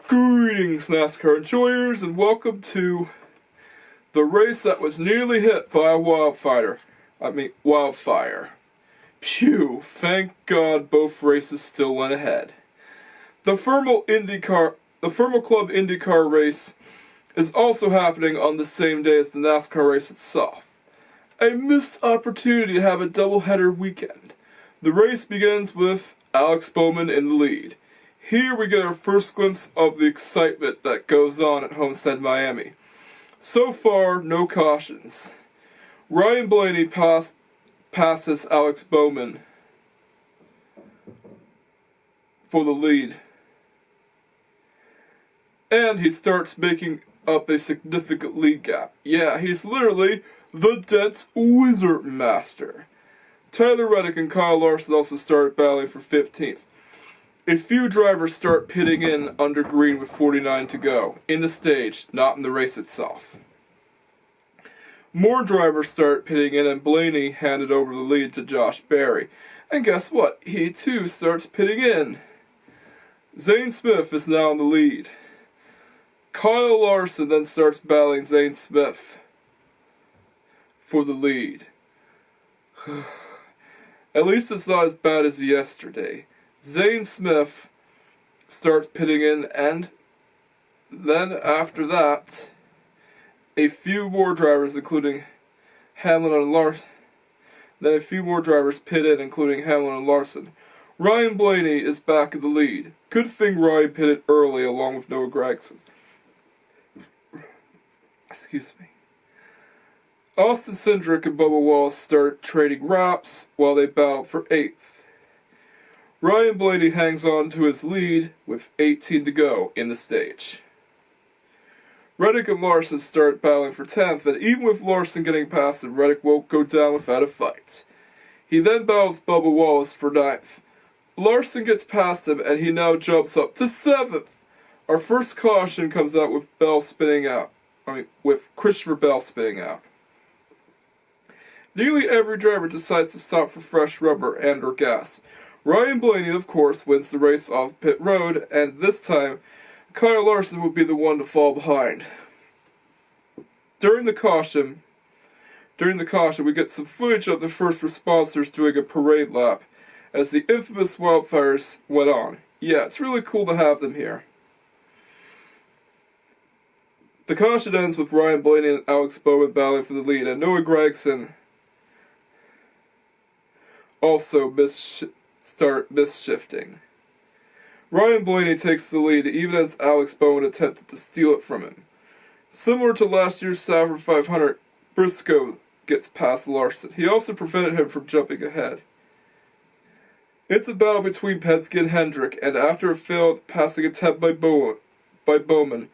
Greetings, NASCAR enjoyers, and welcome to the race that was nearly hit by a wildfire. Phew, thank God both races still went ahead. The Thermal Club IndyCar race is also happening on the same day as the NASCAR race itself. A missed opportunity to have a doubleheader weekend. The race begins with Alex Bowman in the lead. Here we get our first glimpse of the excitement that goes on at Homestead-Miami. So far, no cautions. Ryan Blaney passes Alex Bowman for the lead. And he starts making up a significant lead gap. Yeah, he's literally the dent wizard master. Tyler Reddick and Kyle Larson also start battling for 15th. A few drivers start pitting in under green with 49 to go, in the stage, not in the race itself. More drivers start pitting in and Blaney handed over the lead to Josh Berry. And guess what? He too starts pitting in. Zane Smith is now in the lead. Kyle Larson then starts battling Zane Smith for the lead. At least it's not as bad as yesterday. Zane Smith starts pitting in, and then after that, a few more drivers, including Hamlin and Larson. Then a few more drivers pit in, including Hamlin and Larson. Ryan Blaney is back in the lead. Good thing Ryan pitted early, along with Noah Gragson. Excuse me. Austin Cindric and Bubba Wallace start trading laps while they battle for 8th. Ryan Blaney hangs on to his lead with 18 to go in the stage. Reddick and Larson start battling for 10th, and even with Larson getting past him, Reddick won't go down without a fight. He then battles Bubba Wallace for 9th. Larson gets past him, and he now jumps up to 7th. Our first caution comes out with Christopher Bell spinning out. Nearly every driver decides to stop for fresh rubber and or gas. Ryan Blaney, of course, wins the race off pit road, and this time, Kyle Larson will be the one to fall behind. During the caution, we get some footage of the first responders doing a parade lap as the infamous wildfires went on. Yeah, it's really cool to have them here. The caution ends with Ryan Blaney and Alex Bowman battling for the lead, and Noah Gragson also misshifting. Ryan Blaney takes the lead even as Alex Bowman attempted to steal it from him. Similar to last year's Sauber 500, Briscoe gets past Larson. He also prevented him from jumping ahead. It's a battle between Penske and Hendrick, and after a failed passing attempt by Bowman,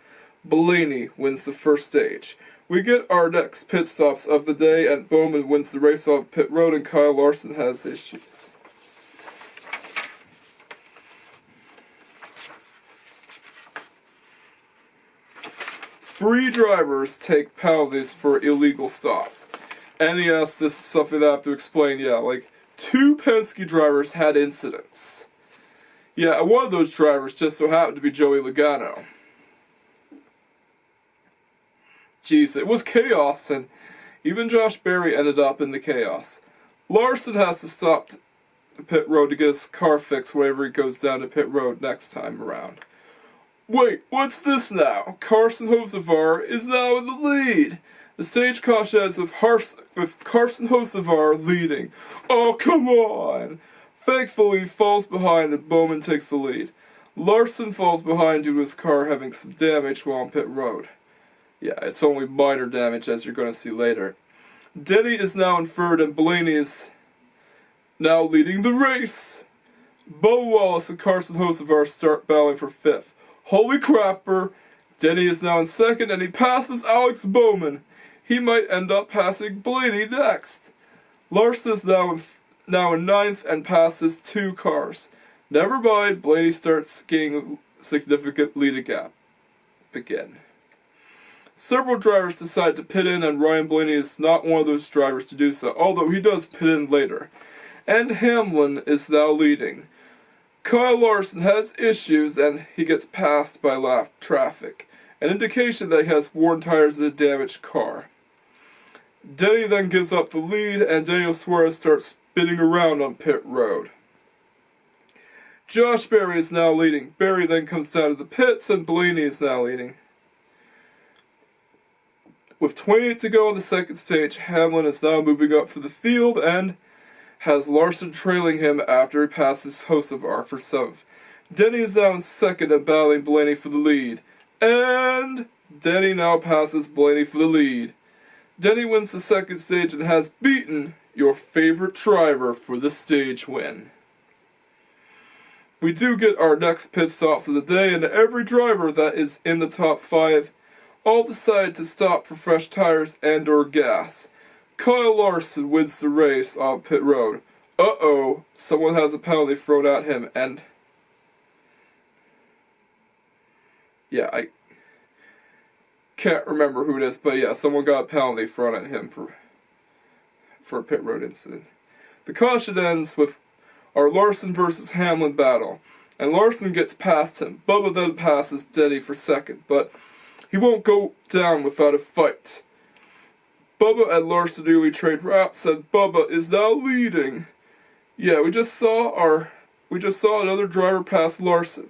Blaney wins the first stage. We get our next pit stops of the day, and Bowman wins the race off pit road, and Kyle Larson has issues. Three drivers take penalties for illegal stops. And yes, this is something that I have to explain. Yeah, like 2 Penske drivers had incidents. Yeah, and one of those drivers just so happened to be Joey Logano. Jeez, it was chaos, and even Josh Berry ended up in the chaos. Larson has to stop the pit road to get his car fixed whenever he goes down to pit road next time around. Wait, what's this now? Carson Hocevar is now in the lead. The stage caution ends with Carson Hocevar leading. Oh, come on! Thankfully, he falls behind and Bowman takes the lead. Larson falls behind due to his car having some damage while on pit road. Yeah, it's only minor damage, as you're going to see later. Denny is now in third, and Blaney is now leading the race. Bo Wallace and Carson Hocevar start battling for 5th. Holy crapper! Denny is now in second, and he passes Alex Bowman. he might end up passing Blaney next. Larson is now in ninth and passes 2 cars. Never mind, Blaney starts gaining a significant lead gap again. Several drivers decide to pit in, and Ryan Blaney is not one of those drivers to do so, although he does pit in later. And Hamlin is now leading. Kyle Larson has issues, and he gets passed by lap traffic, an indication that he has worn tires in a damaged car. Denny then gives up the lead, and Daniel Suarez starts spinning around on pit road. Josh Berry is now leading. Berry then comes down to the pits, and Blaney is now leading. With 28 to go on the second stage, Hamlin is now moving up for the field and has Larson trailing him after he passes Hocevar for 7th. Denny is now in second and battling Blaney for the lead. And Denny now passes Blaney for the lead. Denny wins the second stage and has beaten your favorite driver for the stage win. We do get our next pit stops of the day, and every driver that is in the top 5 all decide to stop for fresh tires and or gas. Kyle Larson wins the race on pit road. Uh-oh, someone has a penalty thrown at him, and yeah, I can't remember who it is, but yeah, someone got a penalty thrown at him for a pit road incident. The caution ends with our Larson versus Hamlin battle, and Larson gets past him. Bubba then passes Denny for second, but he won't go down without a fight. Bubba and Larson nearly trade wraps, and Bubba is now leading. Yeah, we just saw another driver pass Larson.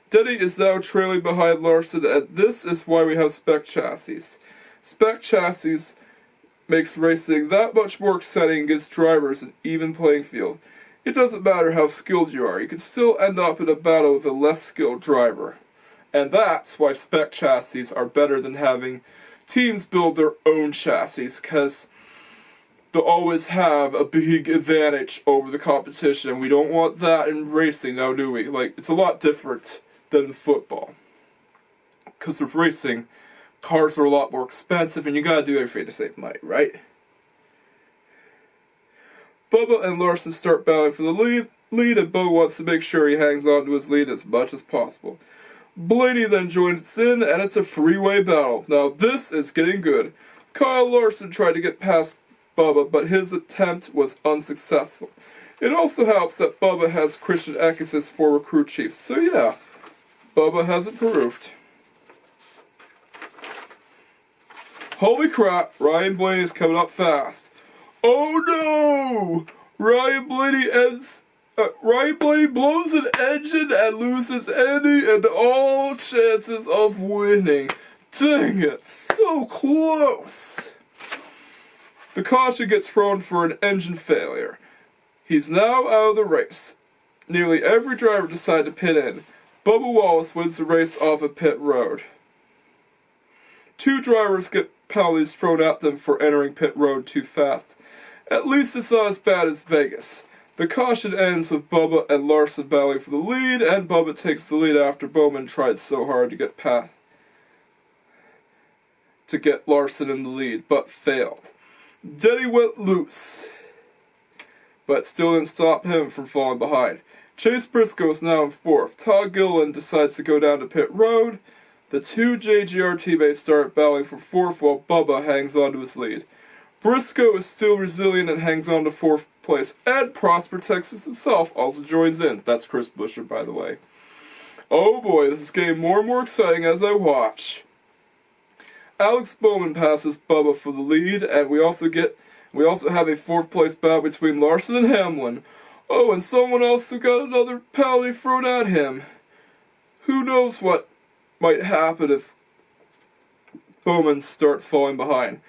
Denny is now trailing behind Larson, and this is why we have spec chassis. Spec chassis makes racing that much more exciting against drivers an even playing field. It doesn't matter how skilled you are, you can still end up in a battle with a less skilled driver. And that's why spec chassis are better than having teams build their own chassis, because they'll always have a big advantage over the competition, and we don't want that in racing now, do we? Like, it's a lot different than football. Because with racing, cars are a lot more expensive, and you gotta do everything to save money, right? Bubba and Larson start battling for the lead, and Bubba wants to make sure he hangs on to his lead as much as possible. Blaney then joins in, and it's a three-way battle. Now this is getting good. Kyle Larson tried to get past Bubba, but his attempt was unsuccessful. It also helps that Bubba has Christian Eckes as former crew chief, so yeah, Bubba has improved. Holy crap, Ryan Blaney is coming up fast. Oh no! Ryan Blaney blows an engine and loses any and all chances of winning. Dang it, so close! The caution gets thrown for an engine failure. He's now out of the race. Nearly every driver decided to pit in. Bubba Wallace wins the race off a pit road. 2 drivers get penalties thrown at them for entering pit road too fast. At least it's not as bad as Vegas. The caution ends with Bubba and Larson battling for the lead, and Bubba takes the lead after Bowman tried so hard to get Larson in the lead, but failed. Denny went loose, but still didn't stop him from falling behind. Chase Briscoe is now in 4th. Todd Gilliland decides to go down to pit road. The 2 JGR teammates start battling for 4th while Bubba hangs on to his lead. Briscoe is still resilient and hangs on to 4th place, and Prosper Texas himself also joins in. That's Chris Buescher, by the way. Oh boy, this is getting more and more exciting as I watch. Alex Bowman passes Bubba for the lead, and we also have a 4th place battle between Larson and Hamlin. Oh, and someone else who got another penalty thrown at him. Who knows what might happen if Bowman starts falling behind.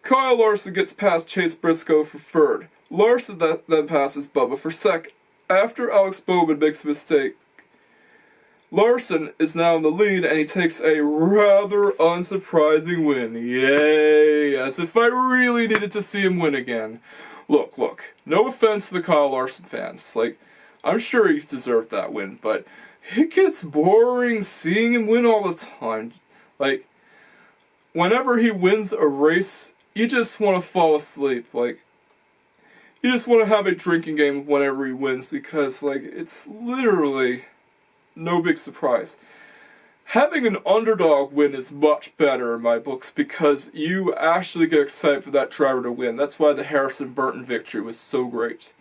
Kyle Larson gets past Chase Briscoe for 3rd. Larson then passes Bubba for 2nd. After Alex Bowman makes a mistake, Larson is now in the lead, and he takes a rather unsurprising win. Yay! As if I really needed to see him win again. Look, no offense to the Kyle Larson fans. Like, I'm sure he deserved that win, but it gets boring seeing him win all the time. Like, whenever he wins a race, you just want to fall asleep. Like, you just want to have a drinking game whenever he wins because, like, it's literally no big surprise. Having an underdog win is much better in my books because you actually get excited for that driver to win. That's why the Harrison Burton victory was so great.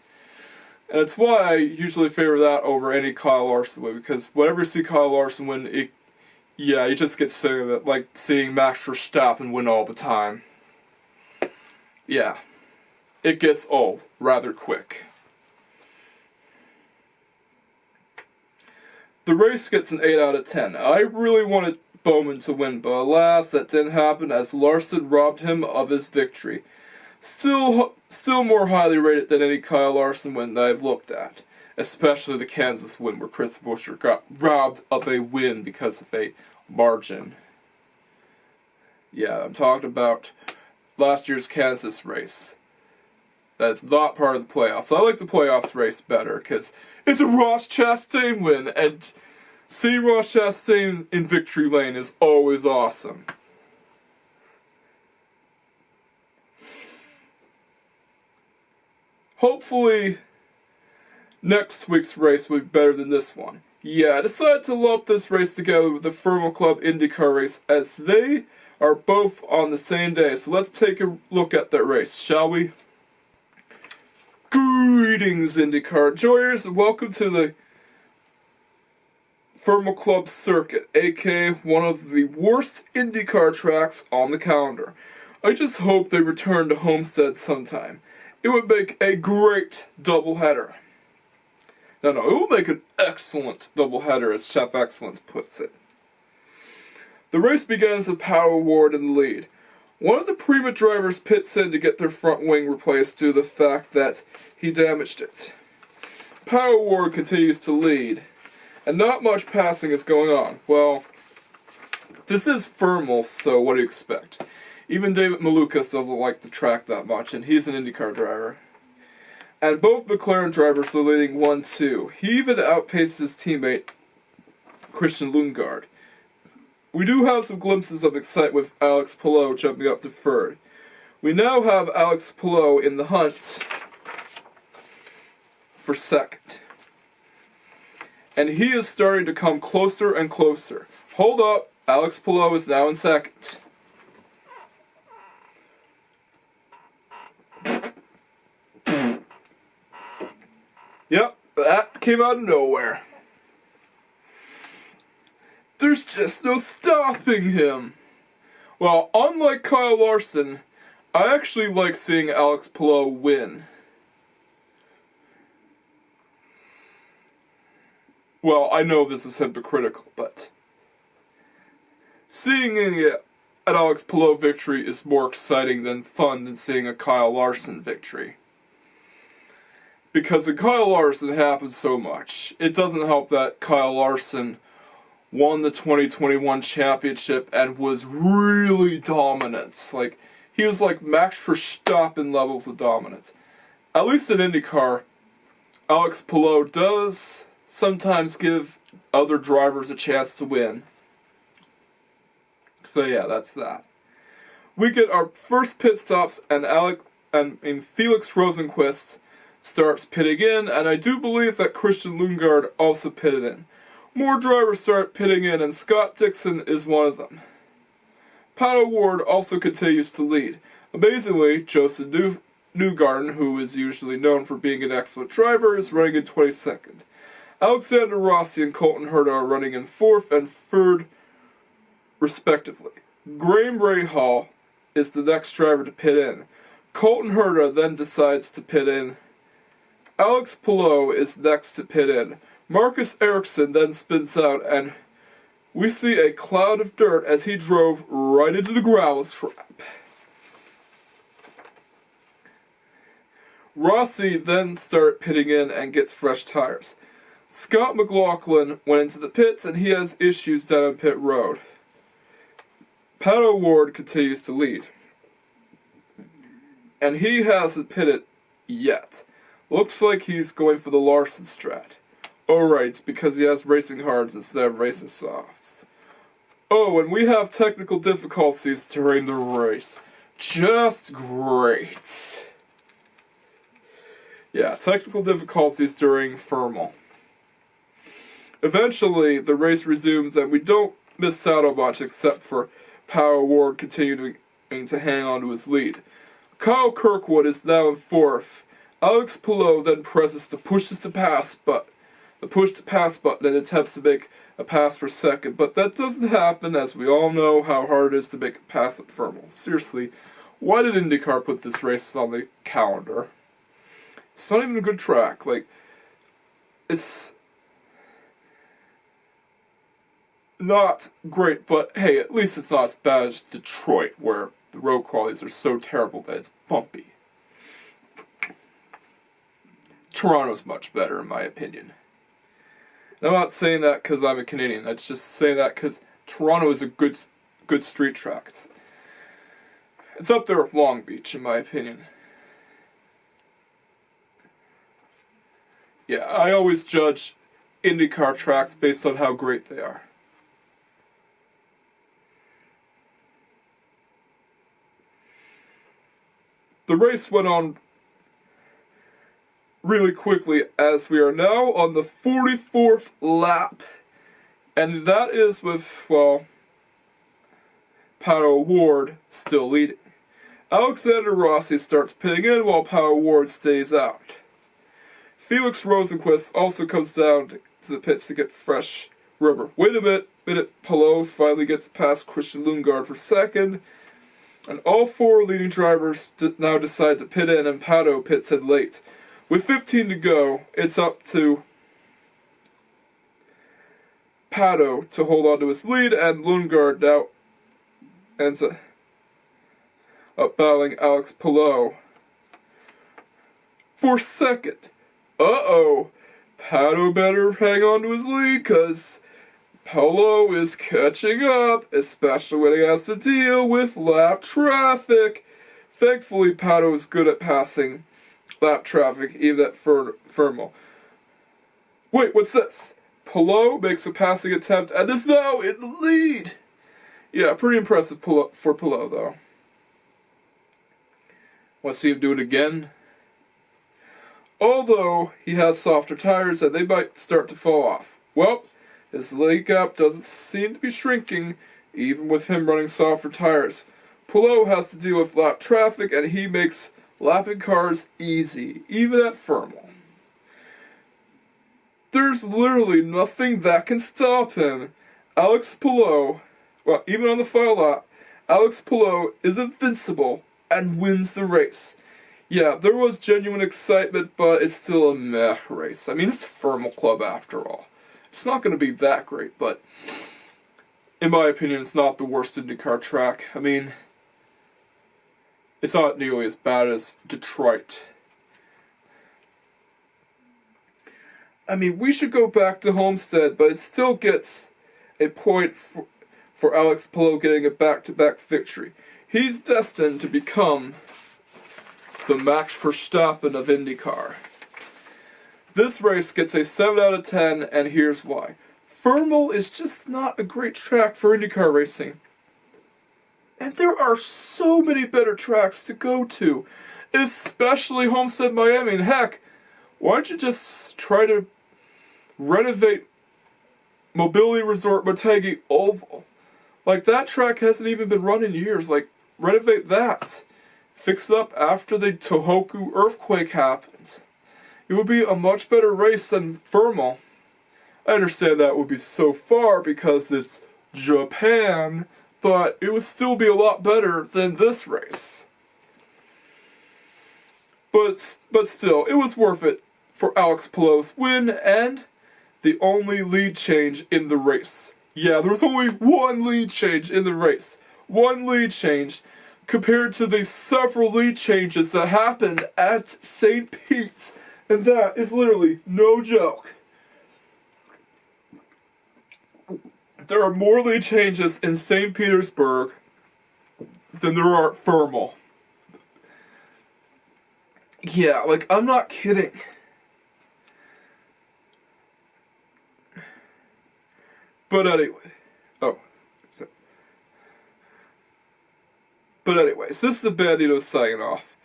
And it's why I usually favor that over any Kyle Larson win, because whenever you see Kyle Larson win, you just get sick of it, like seeing Max Verstappen win all the time. Yeah, it gets old rather quick. The race gets an 8 out of 10. I really wanted Bowman to win, but alas, that didn't happen as Larson robbed him of his victory. Still more highly rated than any Kyle Larson win that I've looked at. Especially the Kansas win where Chris Buescher got robbed of a win because of a margin. Yeah, I'm talking about last year's Kansas race. That's not part of the playoffs. I like the playoffs race better because it's a Ross Chastain win, and seeing Ross Chastain in victory lane is always awesome. Hopefully, next week's race will be better than this one. Yeah, I decided to lump this race together with the Thermal Club IndyCar race as they are both on the same day. So let's take a look at that race, shall we? Greetings, IndyCar enjoyers, and welcome to the Thermal Club circuit, aka one of the worst IndyCar tracks on the calendar. I just hope they return to Homestead sometime. It would make a great doubleheader. No, it would make an excellent doubleheader, as Chef Excellence puts it. The race begins with Pato O Ward in the lead. One of the Prima drivers pits in to get their front wing replaced due to the fact that he damaged it. Pato O Ward continues to lead, and not much passing is going on. Well, this is Thermal, so what do you expect? Even David Malukas doesn't like the track that much, and he's an IndyCar driver. And both McLaren drivers are leading 1-2. He even outpaces his teammate, Christian Lundgaard. We do have some glimpses of excitement with Alex Palou jumping up to third. We now have Alex Palou in the hunt for second. And he is starting to come closer and closer. Hold up, Alex Palou is now in second. Yep, that came out of nowhere. There's just no stopping him. Well, unlike Kyle Larson, I actually like seeing Alex Palou win. Well, I know this is hypocritical, but seeing an Alex Palou victory is more exciting than fun than seeing a Kyle Larson victory. Because the Kyle Larson happens so much. It doesn't help that Kyle Larson won the 2021 championship and was really dominant. Like, he was like Max Verstappen levels of dominance. At least in IndyCar, Alex Palou does sometimes give other drivers a chance to win. So yeah, that's that. We get our first pit stops, and Felix Rosenqvist starts pitting in, and I do believe that Christian Lundgaard also pitted in. More drivers start pitting in, and Scott Dixon is one of them. Pato O Ward also continues to lead. Amazingly, Joseph Newgarden, who is usually known for being an excellent driver, is running in 22nd. Alexander Rossi and Colton Herta are running in 4th and 3rd, respectively. Graham Rahal is the next driver to pit in. Colton Herta then decides to pit in. Alex Palou is next to pit in. Marcus Ericsson then spins out, and we see a cloud of dirt as he drove right into the gravel trap. Rossi then started pitting in and gets fresh tires. Scott McLaughlin went into the pits, and he has issues down on pit road. Pato O Ward continues to lead. And he hasn't pitted yet. Looks like he's going for the Larson strat. Oh right, it's because he has racing hards instead of racing softs. Oh, and we have technical difficulties during the race. Just great. Yeah, technical difficulties during Thermal. Eventually, the race resumes and we don't miss out on much except for Pato O Ward continuing to hang on to his lead. Kyle Kirkwood is now in 4th. Alex Palou then presses the push to pass button and attempts to make a pass for 2nd, but that doesn't happen as we all know how hard it is to make a pass at Thermal. Seriously, why did IndyCar put this race on the calendar? It's not even a good track. Like, it's not great, but hey, at least it's not as bad as Detroit, where the road qualities are so terrible that it's bumpy. Toronto's much better, in my opinion. And I'm not saying that because I'm a Canadian. I'm just saying that because Toronto is a good street track. It's up there with Long Beach, in my opinion. Yeah, I always judge IndyCar tracks based on how great they are. The race went on really quickly as we are now on the 44th lap. And that is with, well, Pato O Ward still leading. Alexander Rossi starts pitting in while Pato O Ward stays out. Felix Rosenquist also comes down to the pits to get fresh rubber. Wait a minute, Palou finally gets past Christian Lundgaard for 2nd. And all 4 leading drivers now decide to pit in and Pato pits in late. With 15 to go, it's up to Pato to hold on to his lead, and Lundgaard now ends up battling Alex Palou for 2nd. Uh-oh, Pato better hang on to his lead, because Palou is catching up, especially when he has to deal with lap traffic. Thankfully, Pato is good at passing lap traffic, even at Thermal. Wait, what's this? Palou makes a passing attempt and is now in the lead. Yeah, pretty impressive for Palou, though. Want to see him do it again? Although he has softer tires and they might start to fall off. Well, his lead gap doesn't seem to be shrinking, even with him running softer tires. Palou has to deal with lap traffic and he makes lapping cars easy, even at Thermal. There's literally nothing that can stop him. Alex Palou, well, even on the final lap, Alex Palou is invincible and wins the race. Yeah, there was genuine excitement, but it's still a meh race. I mean, it's Thermal Club after all. It's not going to be that great, but in my opinion, it's not the worst IndyCar track. I mean, it's not nearly as bad as Detroit. I mean, we should go back to Homestead, but it still gets a point for Alex Palou getting a back-to-back victory. He's destined to become the Max Verstappen of IndyCar. This race gets a 7 out of 10, and here's why. Thermal is just not a great track for IndyCar racing. And there are so many better tracks to go to, especially Homestead-Miami. And heck, why don't you just try to renovate Mobility Resort Motegi Oval? Like, that track hasn't even been run in years. Like, renovate that. Fix it up after the Tohoku earthquake happened. It would be a much better race than Thermal. I understand that would be so far because it's Japan, but it would still be a lot better than this race. But still, it was worth it for Alex Palou's win and the only lead change in the race. Yeah, there was only one lead change in the race. One lead change compared to the several lead changes that happened at St. Pete's. And that is literally no joke. There are more lead changes in St. Petersburg than there are at Thermal. Yeah, like, I'm not kidding. But anyway. Oh. But anyways, this is the Bandito signing off.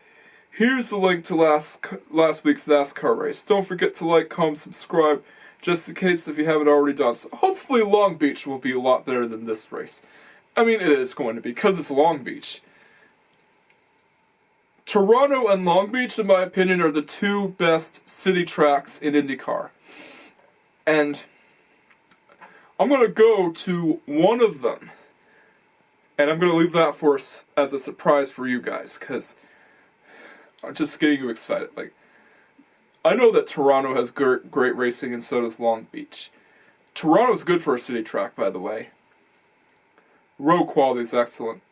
Here's the link to last week's NASCAR race. Don't forget to like, comment, subscribe, just in case if you haven't already done so. Hopefully Long Beach will be a lot better than this race. I mean, it is going to be, because it's Long Beach. Toronto and Long Beach, in my opinion, are the two best city tracks in IndyCar. And I'm going to go to one of them. And I'm going to leave that for us as a surprise for you guys, because I'm just getting you excited. Like, I know that Toronto has great racing, and so does Long Beach. Toronto's good for a city track, by the way. Road quality is excellent.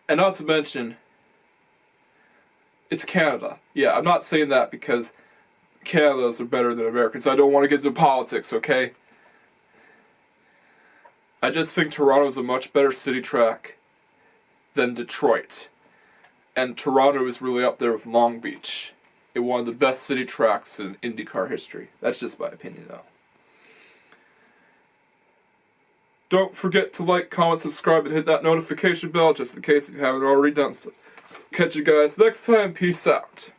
And not to mention, it's Canada. Yeah, I'm not saying that because Canadians are better than Americans. I don't want to get into politics, okay? I just think Toronto's a much better city track than Detroit. And Toronto is really up there with Long Beach. It's one of the best city tracks in IndyCar history. That's just my opinion, though. Don't forget to like, comment, subscribe, and hit that notification bell just in case if you haven't already done so. Catch you guys next time. Peace out.